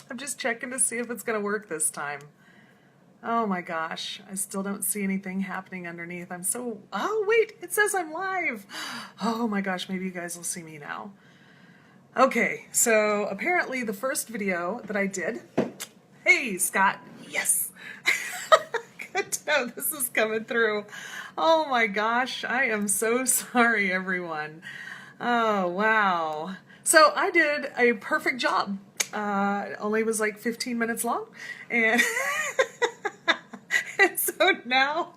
I'm just checking to see if it's going to work this time. Oh my gosh, I still don't see anything happening underneath. Oh wait, it says I'm live. Oh my gosh, maybe you guys will see me now. Okay, so apparently the first video that I did, hey Scott, yes. Good to know this is coming through. Oh my gosh, I am so sorry everyone. Oh wow. So I did a perfect job. It only was like 15 minutes long, and and so now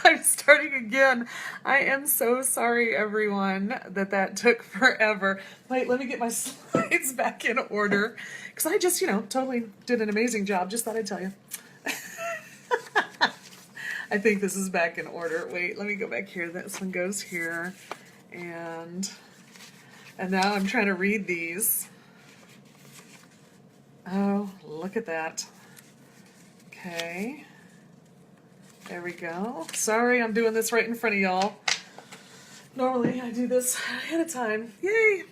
I'm starting again. I am so sorry, everyone, that took forever. Wait, let me get my slides back in order, because I just, totally did an amazing job. Just thought I'd tell you. I think this is back in order. Wait, let me go back here. This one goes here, and now I'm trying to read these. Oh, look at that. Okay. There we go. Sorry, I'm doing this right in front of y'all. Normally, I do this ahead of time. Yay!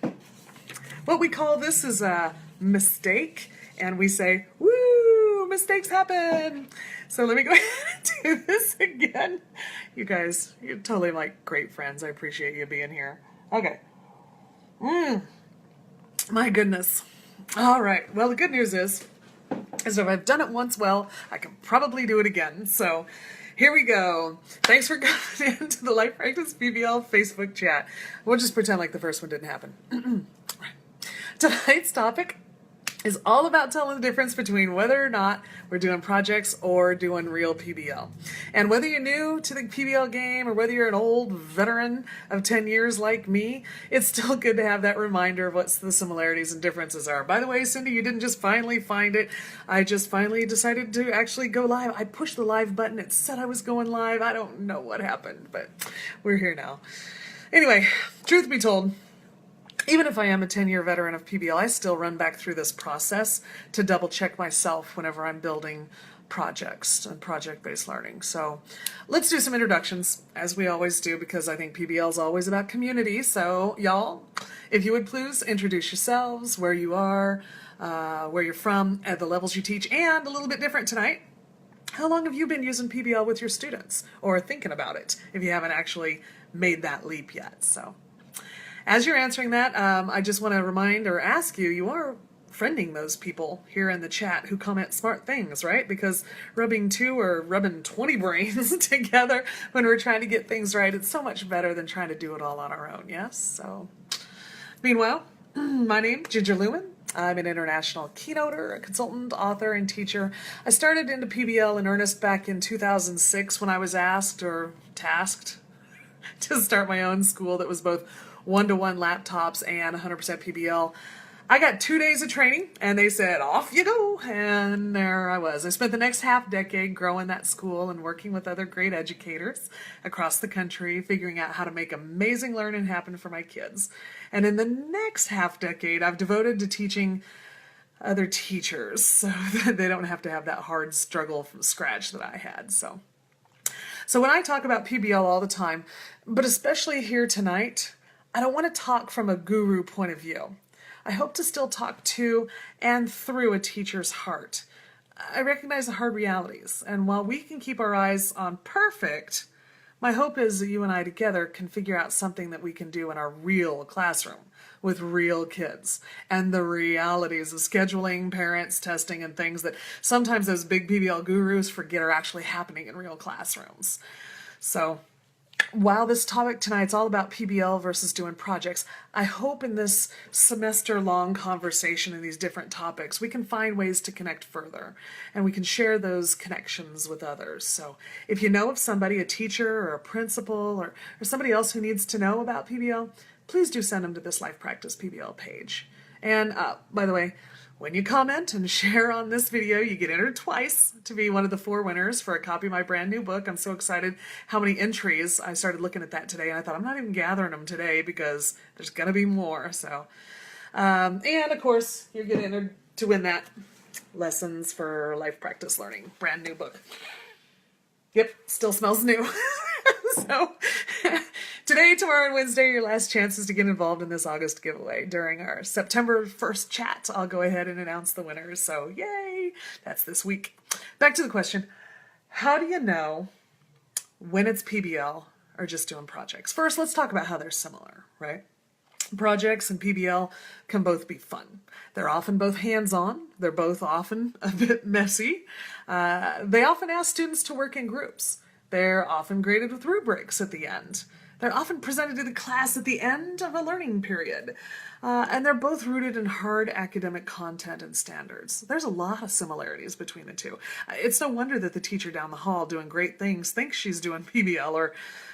What we call this is a mistake, and we say, woo, mistakes happen. So let me go ahead and do this again. You guys, you're totally like great friends. I appreciate you being here. Okay. My goodness. All right. Well, the good news is if I've done it once well, I can probably do it again. So here we go. Thanks for coming into the LifePractice PBL Facebook chat. We'll just pretend like the first one didn't happen. Tonight's topic is all about telling the difference between whether or not we're doing projects or doing real PBL. And whether you're new to the PBL game or whether you're an old veteran of 10 years like me, it's still good to have that reminder of what the similarities and differences are. By the way, Cindy, you didn't just finally find it. I just finally decided to actually go live. I pushed the live button. It said I was going live. I don't know what happened, but we're here now. Anyway, truth be told, even if I am a 10-year veteran of PBL, I still run back through this process to double check myself whenever I'm building projects and project-based learning. So let's do some introductions, as we always do, because I think PBL is always about community. So y'all, if you would please introduce yourselves, where you are, where you're from, at the levels you teach, and a little bit different tonight, how long have you been using PBL with your students, or thinking about it, if you haven't actually made that leap yet? So as you're answering that, I just want to remind or ask you, you are friending those people here in the chat who comment smart things, right? Because rubbing 2 or rubbing 20 brains together when we're trying to get things right, it's so much better than trying to do it all on our own, yes? So, meanwhile, my name is Ginger Lewin. I'm an international keynoter, a consultant, author, and teacher. I started into PBL in earnest back in 2006 when I was asked or tasked to start my own school that was both one-to-one laptops and 100% PBL. I got 2 days of training, and they said, off you go, and there I was. I spent the next half-decade growing that school and working with other great educators across the country, figuring out how to make amazing learning happen for my kids. And in the next half-decade, I've devoted to teaching other teachers so that they don't have to have that hard struggle from scratch that I had. So when I talk about PBL all the time, but especially here tonight, I don't want to talk from a guru point of view. I hope to still talk to and through a teacher's heart. I recognize the hard realities, and while we can keep our eyes on perfect, my hope is that you and I together can figure out something that we can do in our real classroom with real kids and the realities of scheduling, parents, testing, and things that sometimes those big PBL gurus forget are actually happening in real classrooms. So while this topic tonight's all about PBL versus doing projects, I hope in this semester-long conversation in these different topics, we can find ways to connect further, and we can share those connections with others. So if you know of somebody, a teacher or a principal or somebody else who needs to know about PBL, please do send them to this LifePractice PBL page. And by the way, when you comment and share on this video, you get entered twice to be one of the 4 winners for a copy of my brand new book. I'm so excited how many entries. I started looking at that today, and I thought I'm not even gathering them today because there's going to be more. So, and of course, you get entered to win that Lessons for LifePractice Learning brand new book. Yep, still smells new. So Today, tomorrow, and Wednesday are your last chances to get involved in this August giveaway. During our September 1st chat, I'll go ahead and announce the winners. So yay, that's this week. Back to the question. How do you know when it's PBL or just doing projects? First, let's talk about how they're similar, right? Projects and PBL can both be fun. They're often both hands-on. They're both often a bit messy. They often ask students to work in groups. They're often graded with rubrics at the end. They're often presented to the class at the end of a learning period. And they're both rooted in hard academic content and standards. There's a lot of similarities between the two. It's no wonder that the teacher down the hall doing great things thinks she's doing PBL,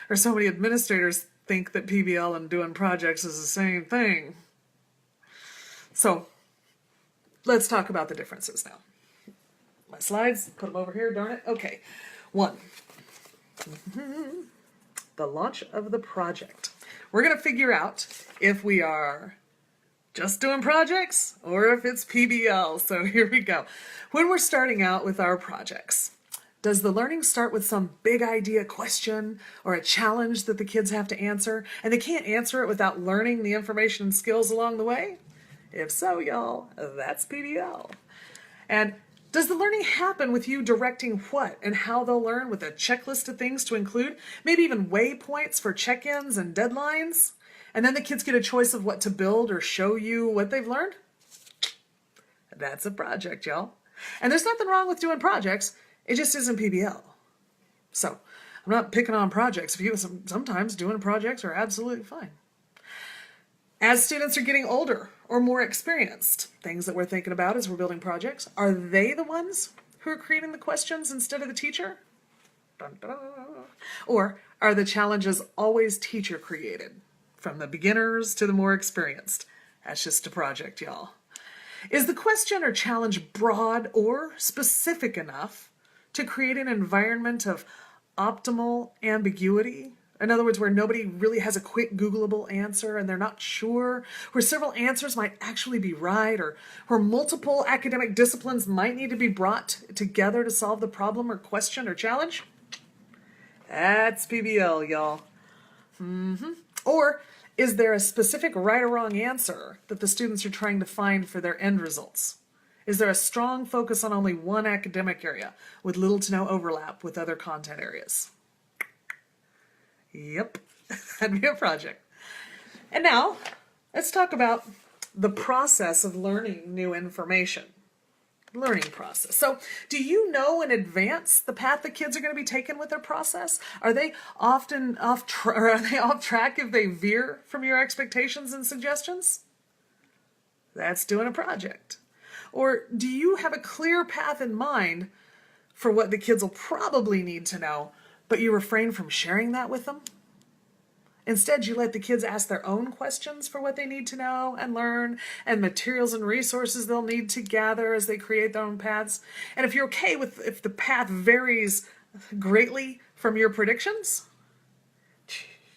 or so many administrators think that PBL and doing projects is the same thing. So let's talk about the differences now. My slides, put them over here, darn it. Okay, 1. The launch of the project. We're going to figure out if we are just doing projects or if it's PBL. So here we go. When we're starting out with our projects, does the learning start with some big idea question or a challenge that the kids have to answer, and they can't answer it without learning the information and skills along the way? If so, y'all, that's PBL. And does the learning happen with you directing what and how they'll learn, with a checklist of things to include, maybe even waypoints for check-ins and deadlines? And then the kids get a choice of what to build or show you what they've learned? That's a project, y'all. And there's nothing wrong with doing projects. It just isn't PBL. So I'm not picking on projects. Sometimes doing projects are absolutely fine. As students are getting older or more experienced, things that we're thinking about as we're building projects, are they the ones who are creating the questions instead of the teacher? Dun, dun. Or are the challenges always teacher created, from the beginners to the more experienced? That's just a project, y'all. Is the question or challenge broad or specific enough to create an environment of optimal ambiguity? In other words, where nobody really has a quick Googleable answer and they're not sure, where several answers might actually be right, or where multiple academic disciplines might need to be brought together to solve the problem or question or challenge? That's PBL, y'all. Or is there a specific right or wrong answer that the students are trying to find for their end results? Is there a strong focus on only one academic area with little to no overlap with other content areas? Yep, that'd be a project. And now, let's talk about the process of learning new information. Learning process. So, do you know in advance the path the kids are going to be taking with their process? Are they often off track if they veer from your expectations and suggestions? That's doing a project. Or do you have a clear path in mind for what the kids will probably need to know, but you refrain from sharing that with them? Instead, you let the kids ask their own questions for what they need to know and learn, and materials and resources they'll need to gather as they create their own paths. And if you're okay with if the path varies greatly from your predictions,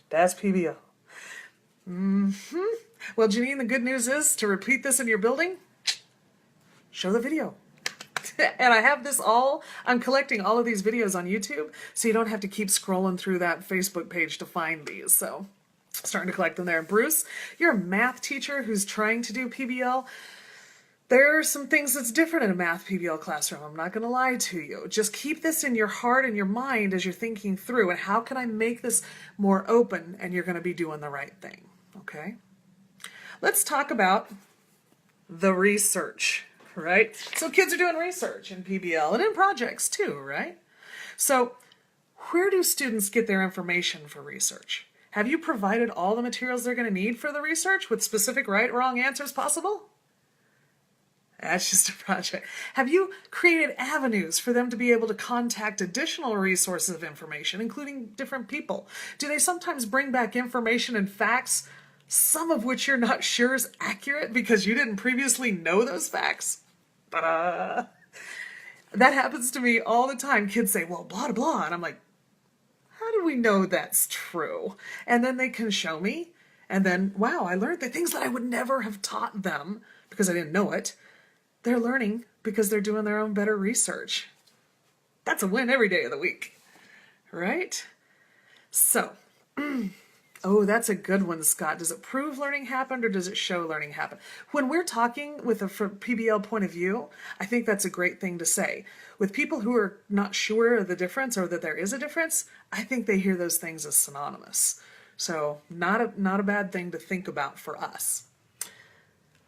that's PBL. Well, Janine, the good news is, to repeat this in your building, show the video. And I have this I'm collecting all of these videos on YouTube, so you don't have to keep scrolling through that Facebook page to find these. So, starting to collect them there. Bruce, you're a math teacher who's trying to do PBL. There are some things that's different in a math PBL classroom. I'm not going to lie to you. Just keep this in your heart and your mind as you're thinking through, and how can I make this more open, and you're going to be doing the right thing. Okay? Let's talk about the research. Right? So kids are doing research in PBL and in projects too, right? So where do students get their information for research? Have you provided all the materials they're going to need for the research with specific right or wrong answers possible? That's just a project. Have you created avenues for them to be able to contact additional resources of information, including different people? Do they sometimes bring back information and facts, some of which you're not sure is accurate because you didn't previously know those facts? That happens to me all the time. Kids say, well, blah, blah, blah. And I'm like, how do we know that's true? And then they can show me. And then, wow, I learned the things that I would never have taught them because I didn't know it. They're learning because they're doing their own better research. That's a win every day of the week, right? So, Oh, that's a good one, Scott. Does it prove learning happened or does it show learning happened? When we're talking with a from PBL point of view, I think that's a great thing to say. With people who are not sure of the difference or that there is a difference, I think they hear those things as synonymous. So not a bad thing to think about for us.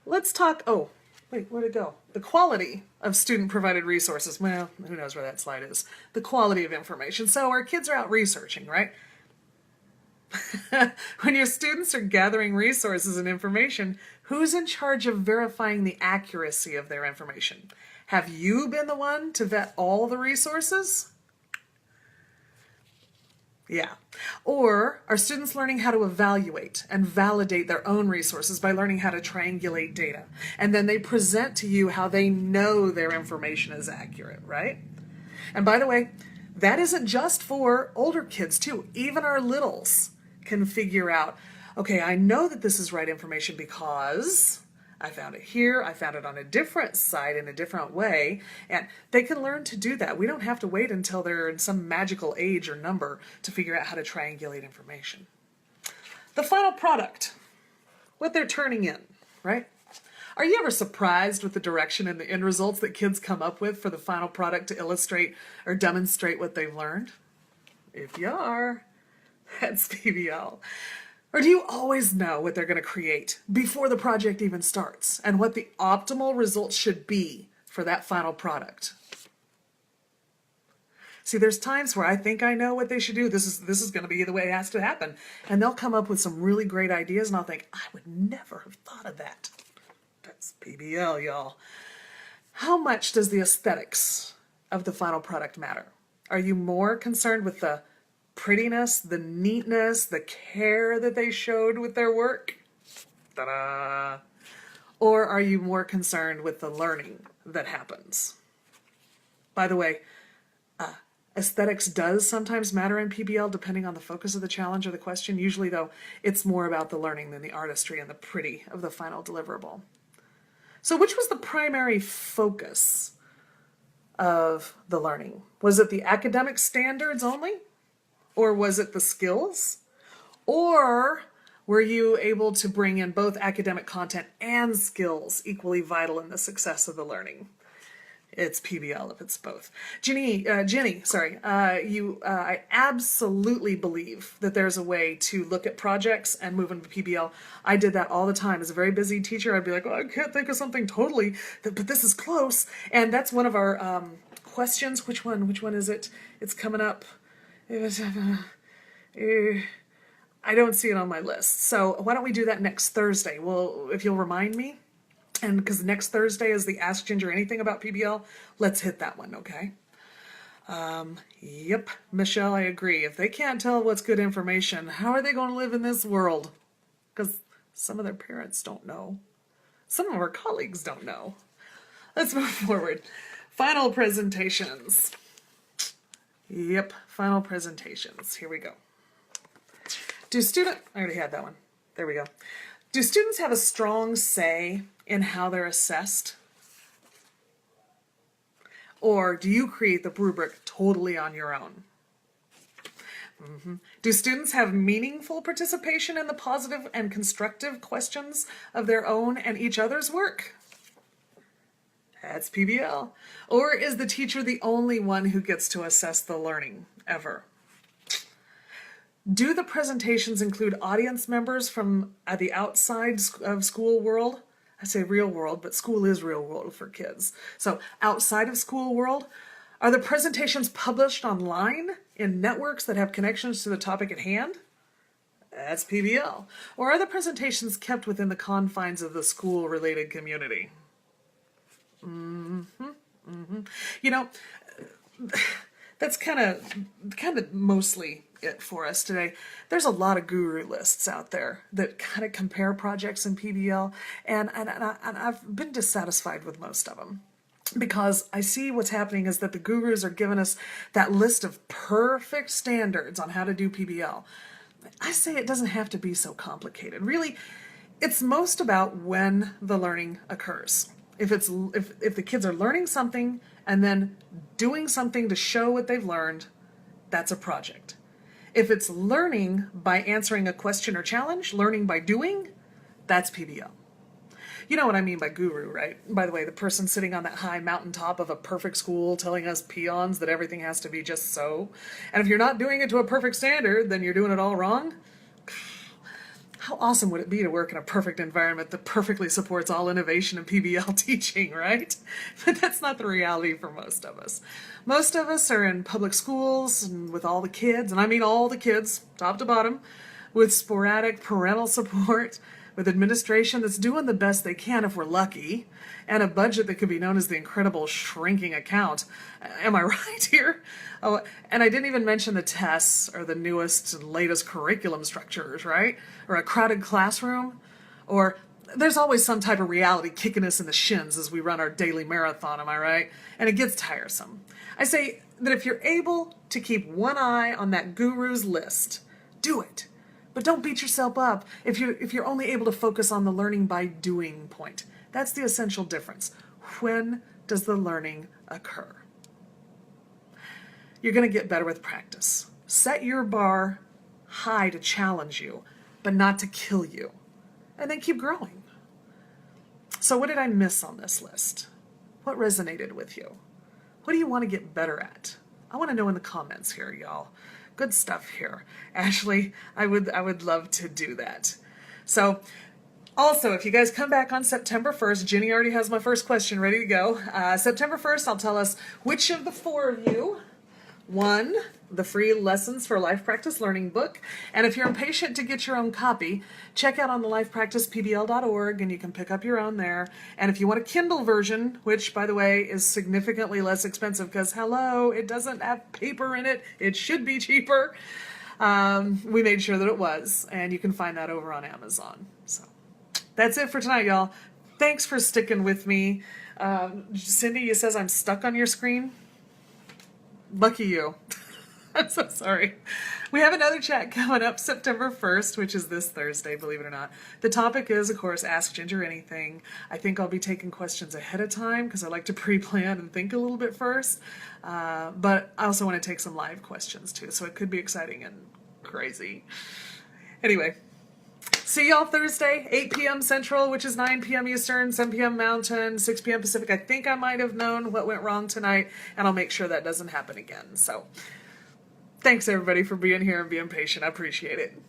Let's talk, oh, wait, where'd it go? The quality of student-provided resources. Well, who knows where that slide is. The quality of information. So our kids are out researching, right? When your students are gathering resources and information, who's in charge of verifying the accuracy of their information? Have you been the one to vet all the resources? Yeah. Or are students learning how to evaluate and validate their own resources by learning how to triangulate data? And then they present to you how they know their information is accurate, right? And by the way, that isn't just for older kids too. Even our littles can figure out, okay, I know that this is right information because I found it here, I found it on a different site in a different way, and they can learn to do that. We don't have to wait until they're in some magical age or number to figure out how to triangulate information. The final product, what they're turning in, right? Are you ever surprised with the direction and the end results that kids come up with for the final product to illustrate or demonstrate what they've learned? If you are, that's PBL. Or do you always know what they're going to create before the project even starts and what the optimal results should be for that final product? See, there's times where I think I know what they should do. This is going to be the way it has to happen. And they'll come up with some really great ideas and I'll think, I would never have thought of that. That's PBL, y'all. How much does the aesthetics of the final product matter? Are you more concerned with the prettiness, the neatness, the care that they showed with their work? Ta-da! Or are you more concerned with the learning that happens? By the way, aesthetics does sometimes matter in PBL depending on the focus of the challenge or the question. Usually, though, it's more about the learning than the artistry and the pretty of the final deliverable. So which was the primary focus of the learning? Was it the academic standards only? Or was it the skills? Or were you able to bring in both academic content and skills equally vital in the success of the learning? It's PBL if it's both. Jenny, I absolutely believe that there's a way to look at projects and move into PBL. I did that all the time. As a very busy teacher, I'd be like, oh, I can't think of something totally, but this is close. And that's one of our questions. Which one is it? It's coming up. I don't see it on my list. So why don't we do that next Thursday? Well, if you'll remind me. And because next Thursday is the Ask Ginger Anything About PBL, let's hit that one, okay? Yep, Michelle, I agree. If they can't tell what's good information, how are they going to live in this world? Because some of their parents don't know. Some of our colleagues don't know. Let's move forward. Final presentations. Yep, final presentations. Here we go. I already had that one. There we go. Do students have a strong say in how they're assessed? Or do you create the rubric totally on your own? Do students have meaningful participation in the positive and constructive questions of their own and each other's work? That's PBL. Or is the teacher the only one who gets to assess the learning ever? Do the presentations include audience members from the outside of school world? I say real world, but school is real world for kids. So outside of school world, are the presentations published online in networks that have connections to the topic at hand? That's PBL. Or are the presentations kept within the confines of the school-related community? You know, that's kind of mostly it for us today. There's a lot of guru lists out there that kind of compare projects in PBL, and I've been dissatisfied with most of them because I see what's happening is that the gurus are giving us that list of perfect standards on how to do PBL. I say it doesn't have to be so complicated. Really, it's most about when the learning occurs. If the kids are learning something and then doing something to show what they've learned, that's a project. If it's learning by answering a question or challenge, learning by doing, that's PBL. You know what I mean by guru, right? By the way, the person sitting on that high mountaintop of a perfect school telling us peons that everything has to be just so. And if you're not doing it to a perfect standard, then you're doing it all wrong. How awesome would it be to work in a perfect environment that perfectly supports all innovation in PBL teaching, right? But that's not the reality for most of us. Most of us are in public schools and with all the kids, and I mean all the kids, top to bottom, with sporadic parental support, with administration that's doing the best they can if we're lucky, and a budget that could be known as the incredible shrinking account. Am I right here? Oh, and I didn't even mention the tests or the newest and latest curriculum structures, right? Or a crowded classroom, or there's always some type of reality kicking us in the shins as we run our daily marathon, am I right? And it gets tiresome. I say that if you're able to keep one eye on that guru's list, do it. But don't beat yourself up if you're only able to focus on the learning by doing point. That's the essential difference. When does the learning occur? You're going to get better with practice. Set your bar high to challenge you, but not to kill you. And then keep growing. So what did I miss on this list? What resonated with you? What do you want to get better at? I want to know in the comments here, y'all. Good stuff here. Ashley, I would love to do that. So also, if you guys come back on September 1st, Jenny already has my first question ready to go. September 1st, I'll tell us which of the four of you won the free Lessons for LifePractice learning book. And if you're impatient to get your own copy, check out on the LifePracticePBL.org and you can pick up your own there. And if you want a Kindle version, which by the way is significantly less expensive because hello, it doesn't have paper in it. It should be cheaper. We made sure that it was, and you can find that over on Amazon. So that's it for tonight, y'all. Thanks for sticking with me. Cindy, you says I'm stuck on your screen. Lucky you. I'm so sorry. We have another chat coming up September 1st, which is this Thursday, believe it or not. The topic is, of course, Ask Ginger Anything. I think I'll be taking questions ahead of time because I like to pre-plan and think a little bit first. But I also want to take some live questions too, so it could be exciting and crazy. Anyway, see y'all Thursday, 8 p.m. Central, which is 9 p.m. Eastern, 7 p.m. Mountain, 6 p.m. Pacific. I think I might have known what went wrong tonight, and I'll make sure that doesn't happen again. So thanks, everybody, for being here and being patient. I appreciate it.